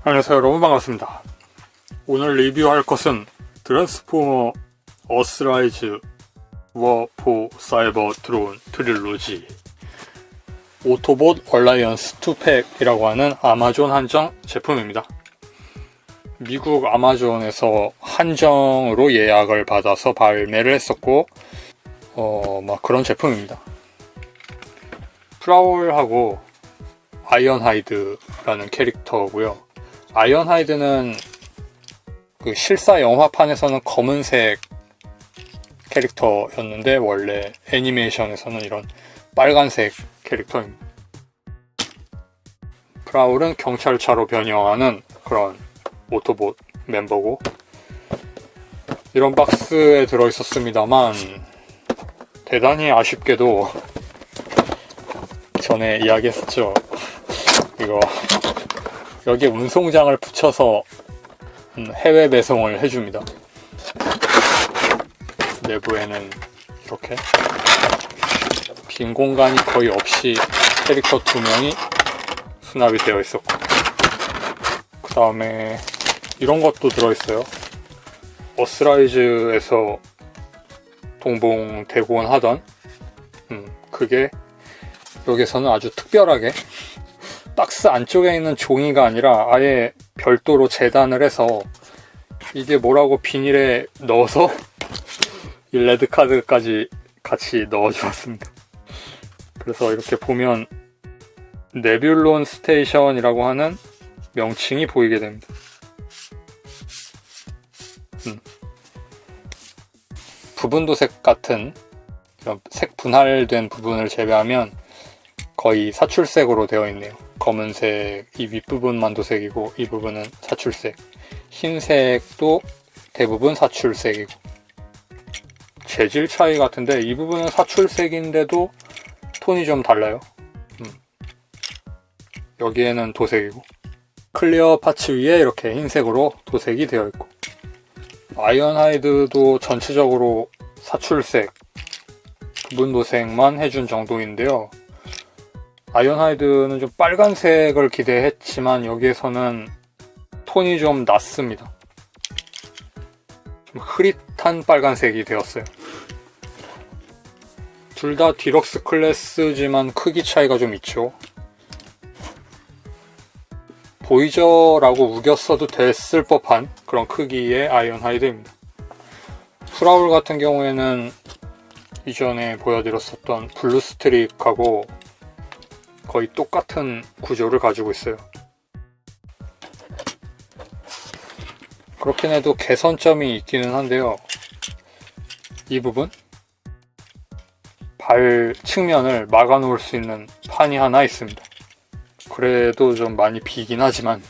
안녕하세요 여러분, 반갑습니다. 오늘 리뷰할 것은 트랜스포머 어스라이즈 워포 사이버 드론 트릴로지 오토봇 얼라이언스 2팩이라고 하는 아마존 한정 제품입니다. 미국 아마존에서 한정으로 예약을 받아서 발매를 했었고 그런 제품입니다. 프라울하고 아이언하이드라는 캐릭터고요. 아이언하이드는 그 실사 영화판에서는 검은색 캐릭터였는데 원래 애니메이션에서는 이런 빨간색 캐릭터입니다. 프라울은 경찰차로 변형하는 그런 오토봇 멤버고, 이런 박스에 들어있었습니다만 대단히 아쉽게도 전에 이야기했었죠. 이거 여기에 운송장을 붙여서 해외 배송을 해줍니다. 내부에는 이렇게 빈 공간이 거의 없이 캐릭터 2명이 수납이 되어 있었고, 그 다음에 이런 것도 들어있어요. 어스라이즈에서 동봉 대곤 하던 그게 여기서는 아주 특별하게 박스 안쪽에 있는 종이가 아니라 아예 별도로 재단을 해서 이게 뭐라고 비닐에 넣어서 이 레드카드까지 같이 넣어주었습니다. 그래서 이렇게 보면 네뷸론 스테이션이라고 하는 명칭이 보이게 됩니다. 부분도색 같은 이런 색 분할된 부분을 제외하면 거의 사출색으로 되어 있네요. 검은색, 이 윗부분만 도색이고 이 부분은 사출색, 흰색도 대부분 사출색이고, 재질 차이 같은데 이 부분은 사출색인데도 톤이 좀 달라요. 여기에는 도색이고, 클리어 파츠 위에 이렇게 흰색으로 도색이 되어 있고, 아이언하이드도 전체적으로 사출색, 부분 도색만 해준 정도인데요. 아이언하이드는 좀 빨간색을 기대했지만 여기에서는 톤이 좀 낮습니다. 좀 흐릿한 빨간색이 되었어요. 둘 다 디럭스 클래스지만 크기 차이가 좀 있죠. 보이저라고 우겼어도 됐을 법한 그런 크기의 아이언하이드입니다. 프라울 같은 경우에는 이전에 보여드렸었던 블루스트릭하고 거의 똑같은 구조를 가지고 있어요. 그렇긴 해도 개선점이 있기는 한데요. 이 부분 발 측면을 막아 놓을 수 있는 판이 하나 있습니다. 그래도 좀 많이 비긴 하지만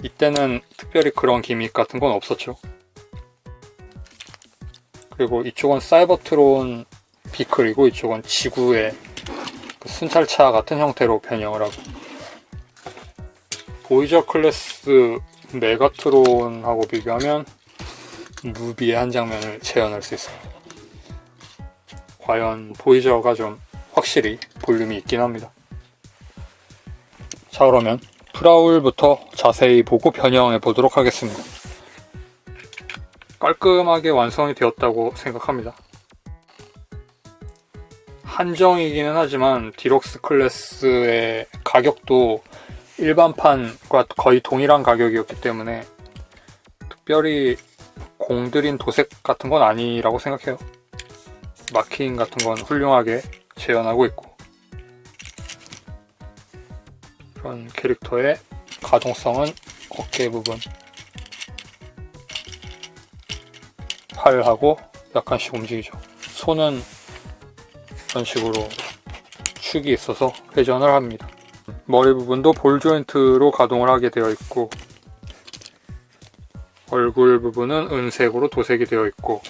이때는 특별히 그런 기믹 같은 건 없었죠. 그리고 이쪽은 사이버트론 비클이고 이쪽은 지구의 그 순찰차 같은 형태로 변형을 하고, 보이저 클래스 메가트론하고 비교하면 무비의 한 장면을 재현할 수 있습니다. 과연 보이저가 좀 확실히 볼륨이 있긴 합니다. 자, 그러면 프라울부터 자세히 보고 변형해 보도록 하겠습니다. 깔끔하게 완성이 되었다고 생각합니다. 한정이기는 하지만 디럭스 클래스의 가격도 일반판과 거의 동일한 가격이었기 때문에 특별히 공들인 도색 같은 건 아니라고 생각해요. 마킹 같은 건 훌륭하게 재현하고 있고, 그런 캐릭터의 가동성은 어깨 부분, 팔하고 약간씩 움직이죠. 손은 이런 식으로 축이 있어서 회전을 합니다. 머리 부분도 볼 조인트로 가동을 하게 되어 있고, 얼굴 부분은 은색으로 도색이 되어 있고,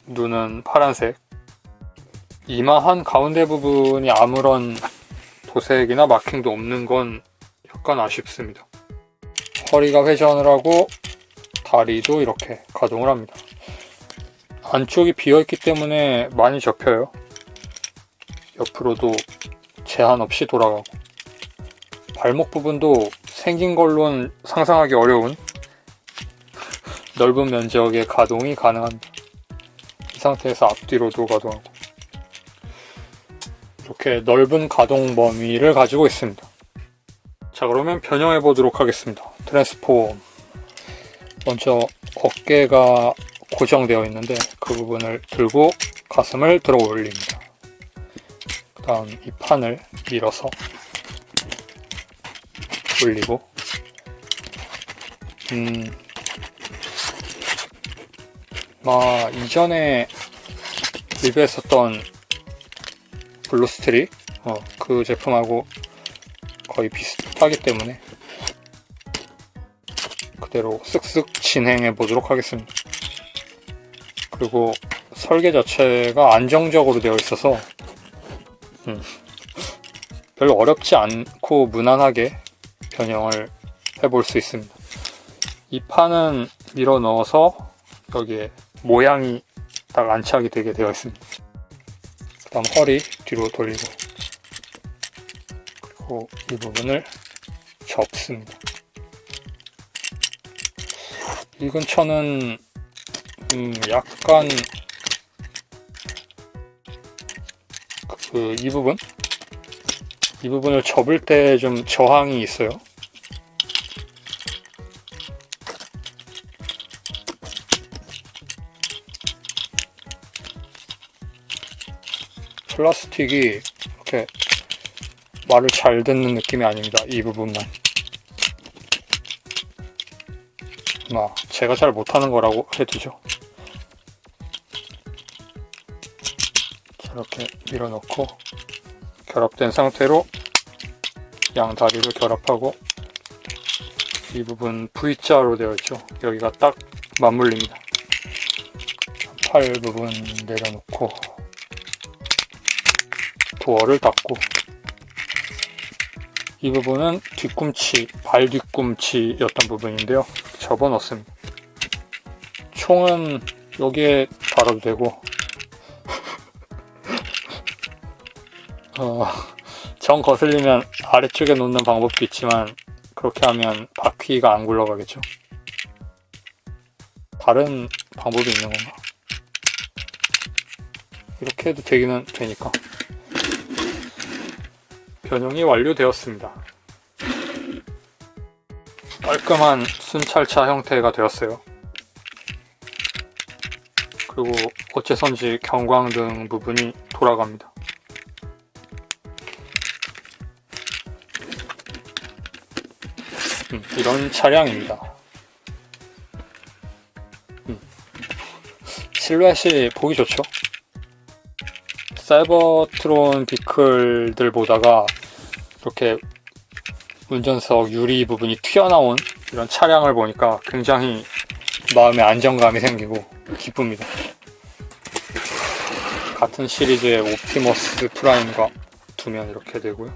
눈은 파란색, 이마 한 가운데 부분이 아무런 도색이나 마킹도 없는 건 약간 아쉽습니다. 허리가 회전을 하고 다리도 이렇게 가동을 합니다. 안쪽이 비어있기 때문에 많이 접혀요. 옆으로도 제한 없이 돌아가고, 발목 부분도 생긴 걸로는 상상하기 어려운 넓은 면적의 가동이 가능합니다. 이 상태에서 앞뒤로도 가동하고 이렇게 넓은 가동 범위를 가지고 있습니다. 자, 그러면 변형해 보도록 하겠습니다. 트랜스폼. 먼저 어깨가 고정되어 있는데 그 부분을 들고 가슴을 들어 올립니다. 그 다음 이 판을 밀어서 올리고 이전에 리뷰했었던 블루스트릭 그 제품하고 거의 비슷하기 때문에 그대로 쓱쓱 진행해 보도록 하겠습니다. 그리고 설계 자체가 안정적으로 되어 있어서 별로 어렵지 않고 무난하게 변형을 해볼 수 있습니다. 이 판은 밀어 넣어서 여기에 모양이 딱 안착이 되게 되어 있습니다. 그 다음 허리 뒤로 돌리고 그리고 이 부분을 접습니다. 이 근처는 약간 이 부분을 접을 때 좀 저항이 있어요. 플라스틱이 이렇게 말을 잘 듣는 느낌이 아닙니다. 이 부분만. 제가 잘 못하는 거라고 해두죠. 이렇게 밀어넣고 결합된 상태로 양 다리를 결합하고 이 부분 V자로 되어 있죠. 여기가 딱 맞물립니다. 팔 부분 내려놓고 도어를 닫고 이 부분은 뒤꿈치, 발 뒤꿈치였던 부분인데요. 접어 넣습니다. 총은 여기에 달아도 되고 정 거슬리면 아래쪽에 놓는 방법도 있지만 그렇게 하면 바퀴가 안 굴러가겠죠. 다른 방법이 있는 건가? 이렇게 해도 되기는 되니까. 변형이 완료되었습니다. 깔끔한 순찰차 형태가 되었어요. 그리고 어째선지 경광등 부분이 돌아갑니다. 이런 차량입니다. 실루엣이 보기 좋죠? 사이버트론 비클들 보다가 이렇게 운전석 유리 부분이 튀어나온 이런 차량을 보니까 굉장히 마음에 안정감이 생기고 기쁩니다. 같은 시리즈의 옵티머스 프라임과 두면 이렇게 되고요.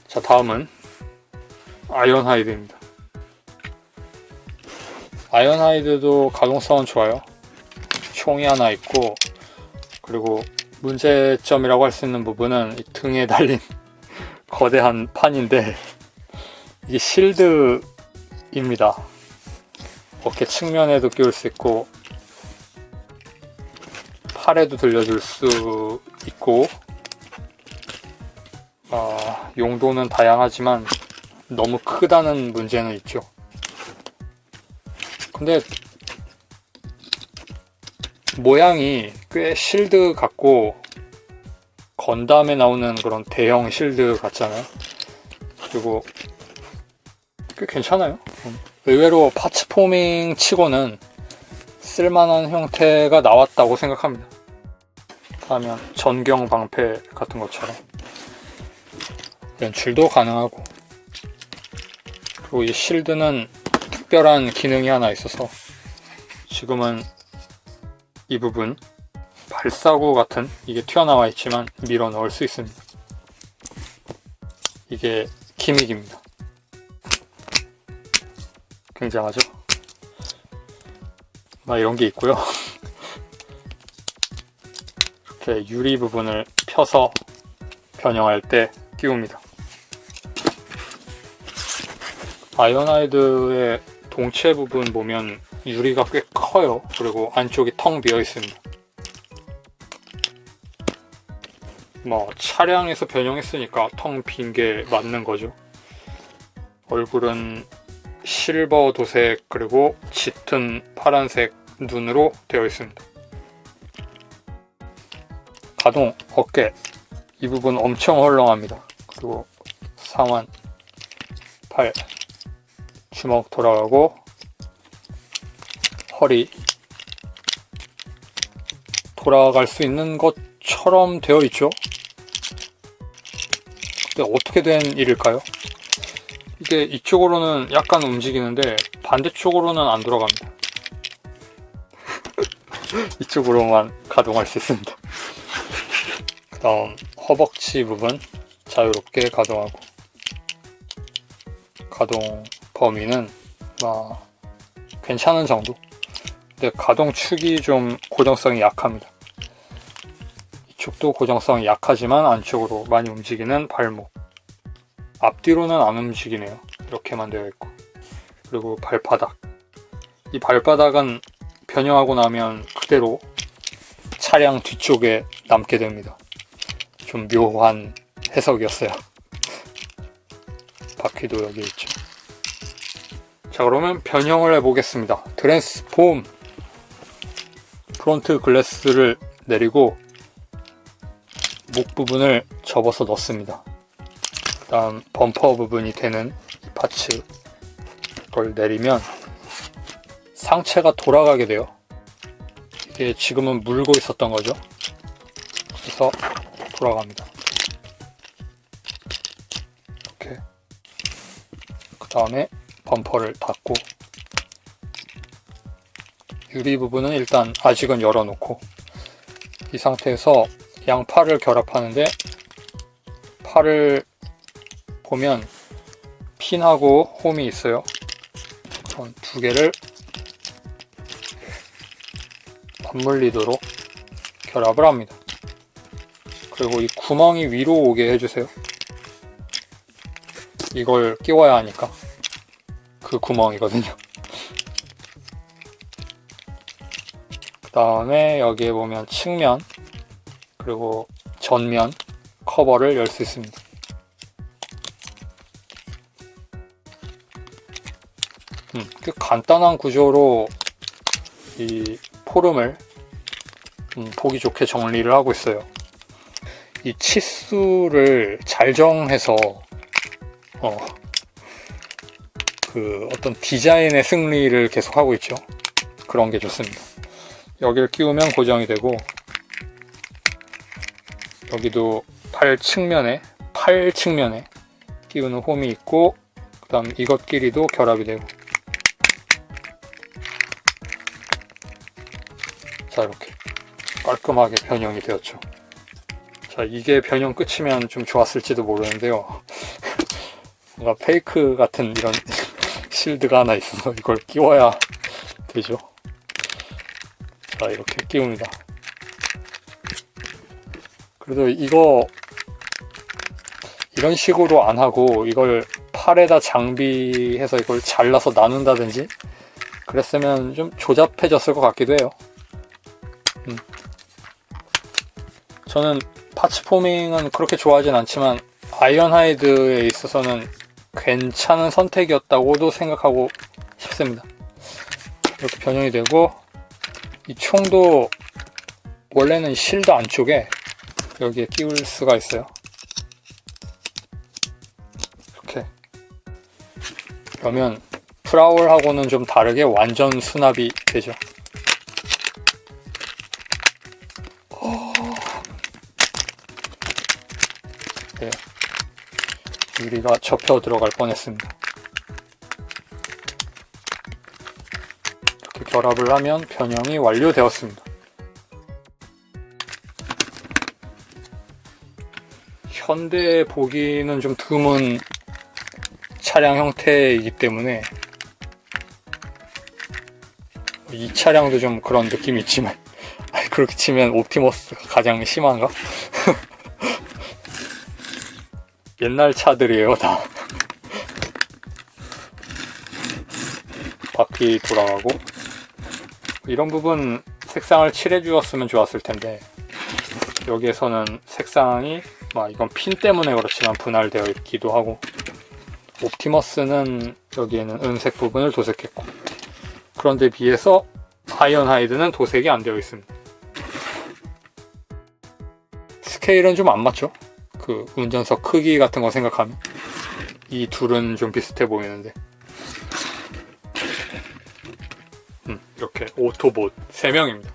자, 다음은 아이언하이드입니다. 아이언하이드도 가동성은 좋아요. 총이 하나 있고 그리고 문제점이라고 할 수 있는 부분은 이 등에 달린 거대한 판인데 이게 실드입니다. 어깨 측면에도 끼울 수 있고 팔에도 들려줄 수 있고 용도는 다양하지만 너무 크다는 문제는 있죠. 근데 모양이 꽤 실드 같고 건담에 나오는 그런 대형 실드 같잖아요. 그리고 꽤 괜찮아요. 의외로 파츠 포밍 치고는 쓸만한 형태가 나왔다고 생각합니다. 하면 전경 방패 같은 것처럼 연출도 가능하고 그리고 이 실드는 특별한 기능이 하나 있어서 지금은 이 부분 발사구 같은 이게 튀어나와 있지만 밀어 넣을 수 있습니다. 이게 기믹입니다. 굉장하죠? 이런 게 있고요. 이렇게 유리 부분을 펴서 변형할 때 끼웁니다. 아이언하이드의 동체 부분 보면 유리가 꽤 커요. 그리고 안쪽이 텅 비어 있습니다. 뭐 차량에서 변형했으니까 텅 빈 게 맞는 거죠. 얼굴은 실버 도색 그리고 짙은 파란색 눈으로 되어 있습니다. 가동, 어깨 이 부분 엄청 헐렁합니다. 그리고 상완, 팔, 주먹 돌아가고 허리 돌아갈 수 있는 것처럼 되어 있죠. 근데 어떻게 된 일일까요? 이게 이쪽으로는 약간 움직이는데 반대쪽으로는 안 돌아갑니다. 이쪽으로만 가동할 수 있습니다. 그 다음 허벅지 부분 자유롭게 가동하고, 가동 범위는 괜찮은 정도. 근데 가동 축이 좀 고정성이 약합니다. 이쪽도 고정성이 약하지만 안쪽으로 많이 움직이는 발목. 앞뒤로는 안 움직이네요. 이렇게만 되어 있고. 그리고 발바닥. 이 발바닥은 변형하고 나면 그대로 차량 뒤쪽에 남게 됩니다. 좀 묘한 해석이었어요. 바퀴도 여기 있죠. 자, 그러면 변형을 해보겠습니다. 트랜스폼. 프론트 글래스를 내리고 목 부분을 접어서 넣습니다. 그 다음 범퍼 부분이 되는 이 파츠 걸 내리면 상체가 돌아가게 돼요. 이게 지금은 물고 있었던 거죠. 그래서 돌아갑니다. 이렇게. 그 다음에 범퍼를 닫고, 유리 부분은 일단 아직은 열어놓고, 이 상태에서 양팔을 결합하는데, 팔을 보면 핀하고 홈이 있어요. 그런 두 개를 맞물리도록 결합을 합니다. 그리고 이 구멍이 위로 오게 해주세요. 이걸 끼워야 하니까. 그 구멍이거든요. 그 다음에 여기에 보면 측면 그리고 전면 커버를 열 수 있습니다. 꽤 간단한 구조로 이 포름을 보기 좋게 정리를 하고 있어요. 이 치수를 잘 정해서 어떤 디자인의 승리를 계속 하고 있죠. 그런 게 좋습니다. 여기를 끼우면 고정이 되고, 여기도 팔 측면에 끼우는 홈이 있고, 그 다음 이것끼리도 결합이 되고. 자, 이렇게 깔끔하게 변형이 되었죠. 자, 이게 변형 끝이면 좀 좋았을지도 모르는데요. 뭔가 페이크 같은 이런 실드가 하나 있어서 이걸 끼워야 되죠. 자, 이렇게 끼웁니다. 그래도 이런 식으로 안 하고 이걸 팔에다 장비해서 이걸 잘라서 나눈다든지 그랬으면 좀 조잡해졌을 것 같기도 해요. 저는 파츠 포밍은 그렇게 좋아하진 않지만 아이언하이드에 있어서는 괜찮은 선택이었다고도 생각하고 싶습니다. 이렇게 변형이 되고, 이 총도 원래는 실드 안쪽에 여기에 끼울 수가 있어요. 이렇게 그러면 프라울하고는 좀 다르게 완전 수납이 되죠. 네. 유리가 접혀 들어갈 뻔했습니다. 이렇게 결합을 하면 변형이 완료되었습니다. 현대에 보기는 좀 드문 차량 형태이기 때문에 이 차량도 좀 그런 느낌이 있지만 그렇게 치면 옵티머스가 가장 심한가? 옛날 차들이에요, 다. 바퀴 돌아가고, 이런 부분 색상을 칠해 주었으면 좋았을 텐데, 여기에서는 색상이 이건 핀 때문에 그렇지만 분할되어 있기도 하고, 옵티머스는 여기에는 은색 부분을 도색했고, 그런데 비해서 아이언하이드는 도색이 안 되어 있습니다. 스케일은 좀 안 맞죠? 그 운전석 크기 같은 거 생각하면 이 둘은 좀 비슷해 보이는데, 이렇게 오토봇 3명입니다.